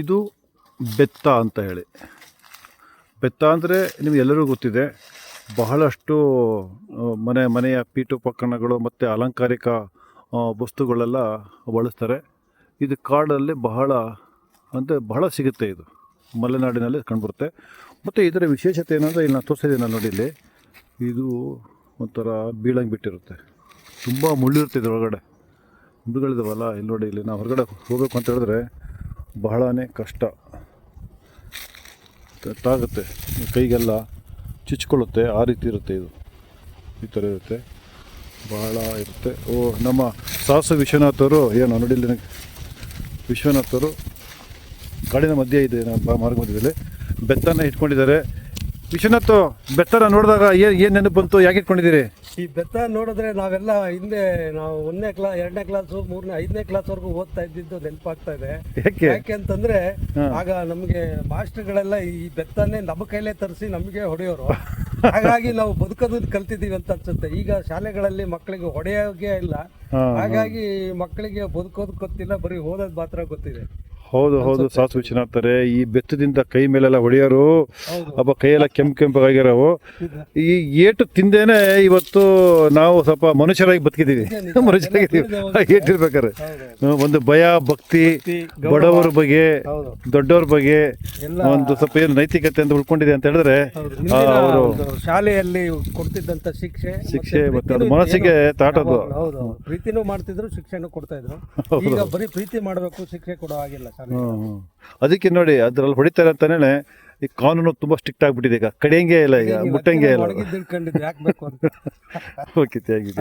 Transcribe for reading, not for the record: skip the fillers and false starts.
ಇದು ಬೆತ್ತ ಅಂತ ಹೇಳಿ. ಬೆತ್ತ ಅಂದರೆ ನಿಮಗೆಲ್ಲರಿಗೂ ಗೊತ್ತಿದೆ, ಬಹಳಷ್ಟು ಮನೆಯ ಪೀಠೋಪಕರಣಗಳು ಮತ್ತು ಅಲಂಕಾರಿಕ ವಸ್ತುಗಳೆಲ್ಲ ಬಳಸ್ತಾರೆ. ಇದು ಕಾಡಲ್ಲಿ ಬಹಳ ಸಿಗುತ್ತೆ. ಇದು ಮಲೆನಾಡಿನಲ್ಲಿ ಕಂಡುಬರುತ್ತೆ. ಮತ್ತು ಇದರ ವಿಶೇಷತೆ ಏನಂದರೆ, ಇಲ್ಲಿ ನಾನು ತೋರಿಸಿದ್ದೀನಿ ನೋಡಿ, ಇಲ್ಲಿ ಇದು ಒಂಥರ ಬೀಳಂಗೆ ಬಿಟ್ಟಿರುತ್ತೆ, ತುಂಬ ಮುಳ್ಳಿರುತ್ತೆ ಇದರೊಳಗಡೆ. ಮುಳ್ಳುಗಳಿದಾವಲ್ಲ, ಇಲ್ಲಿ ನೋಡಿ, ಇಲ್ಲಿ ನಾವು ಹೊರಗಡೆ ಹೋಗಬೇಕು ಅಂತ ಹೇಳಿದ್ರೆ ಬಹಳನೇ ಕಷ್ಟ ಆಗುತ್ತೆ, ಕೈಗೆಲ್ಲ ಚುಚ್ಕೊಳ್ಳುತ್ತೆ, ಆ ರೀತಿ ಇರುತ್ತೆ. ಇದು ಈ ಥರ ಇರುತ್ತೆ, ಬಹಳ ಇರುತ್ತೆ. ನಮ್ಮ ಸಾಹಸ ವಿಶ್ವನಾಥವರು ಏನು ನೋಡಿ, ಇಲ್ಲಿ ವಿಶ್ವನಾಥವರು ಕಾಡಿನ ಮಧ್ಯೆ ಇದೆ, ಮಾರ್ಗ ಮಧ್ಯದಲ್ಲಿ ಬೆತ್ತನ ಇಟ್ಕೊಂಡಿದ್ದಾರೆ. ವಿಶ್ವನಾಥ್, ಬೆತ್ತನ ನೋಡಿದಾಗ ಏನು ನೆನಪು ಬಂತು, ಯಾಕೆ ಇಟ್ಕೊಂಡಿದ್ದೀರಿ? ಈ ಬೆತ್ತ ನೋಡಿದ್ರೆ ನಾವೆಲ್ಲ ಹಿಂದೆ ನಾವು 1ನೇ ಕ್ಲಾಸ್ 2ನೇ ಕ್ಲಾಸು 3ನೇ 5ನೇ ಕ್ಲಾಸ್ವರೆಗೂ ಓದ್ತಾ ಇದ್ದಿದ್ದು ನೆನಪಾಗ್ತಾ ಇದೆ. ಯಾಕೆ ಅಂತಂದ್ರೆ ಆಗ ನಮಗೆ ಮಾಸ್ಟರ್ಗಳೆಲ್ಲ ಈ ಬೆತ್ತನೇ ನಮ್ಮ ಕೈಲೇ ತರಿಸಿ ನಮಗೆ ಹೊಡೆಯೋರು. ಹಾಗಾಗಿ ನಾವು ಬದುಕೋದು ಕಲ್ತಿದ್ದೀವಿ ಅಂತ ಅನ್ಸುತ್ತೆ. ಈಗ ಶಾಲೆಗಳಲ್ಲಿ ಮಕ್ಕಳಿಗೆ ಹೊಡೆಯೋಗೆ ಇಲ್ಲ, ಹಾಗಾಗಿ ಮಕ್ಕಳಿಗೆ ಬದುಕೋದು ಗೊತ್ತಿಲ್ಲ, ಬರೀ ಓದೋದು ಮಾತ್ರ ಗೊತ್ತಿದೆ. ಹೌದು, ಸಾಹಸ ವಿಶ್ವನಾಥ್ತಾರೆ ಈ ಬೆತ್ತದಿಂದ ಕೈ ಮೇಲೆಲ್ಲ ಹೊಡೆಯೋರು, ಅಪ್ಪ ಕೈಯೆಲ್ಲ ಕೆಂಪಾಗಿರೋವು. ಈ ಏಟು ತಿಂದೇನೆ ಇವತ್ತು ನಾವು ಸ್ವಲ್ಪ ಮನುಷ್ಯರಾಗಿ ಬದುಕಿದ್ದೀವಿ. ಏಟಿರ್ಬೇಕಾರೆ ಒಂದು ಭಯ, ಭಕ್ತಿ, ಬಡವರ ಬಗ್ಗೆ, ದೊಡ್ಡವ್ರ ಬಗ್ಗೆ ಒಂದು ಸ್ವಲ್ಪ ಏನು ನೈತಿಕತೆ ಅಂತ ಉಳ್ಕೊಂಡಿದೆ ಅಂತ ಹೇಳಿದ್ರೆ, ಅವರು ಶಾಲೆಯಲ್ಲಿ ಕೊಡ್ತಿದ್ದಂತ ಶಿಕ್ಷೆ ಮತ್ತೆ ಅದು ಮನಸ್ಸಿಗೆ ತಾಟೋದು. ಪ್ರೀತಿನೂ ಮಾಡ್ತಿದ್ರು, ಶಿಕ್ಷೆನೂ ಕೊಡ್ತಾ ಇದ್ರು. ಈಗ ಬರೀ ಪ್ರೀತಿ ಮಾಡಬೇಕು, ಶಿಕ್ಷೆ ಕೊಡೋ ಆಗಿಲ್ಲ. ಅದಕ್ಕೆ ನೋಡಿ, ಅದ್ರಲ್ಲಿ ಹೊಡಿತಾರೆ ಅಂತಾನೆ ಈ ಕಾನೂನು ತುಂಬಾ ಸ್ಟ್ರಿಕ್ಟ್ ಆಗ್ಬಿಟ್ಟಿದೆ. ಈಗ ಕಡಿಯಂಗೆ ಇಲ್ಲ, ಈಗ ಮುಟ್ಟಂಗೆ ಇಲ್ಲ. Okay, thank you.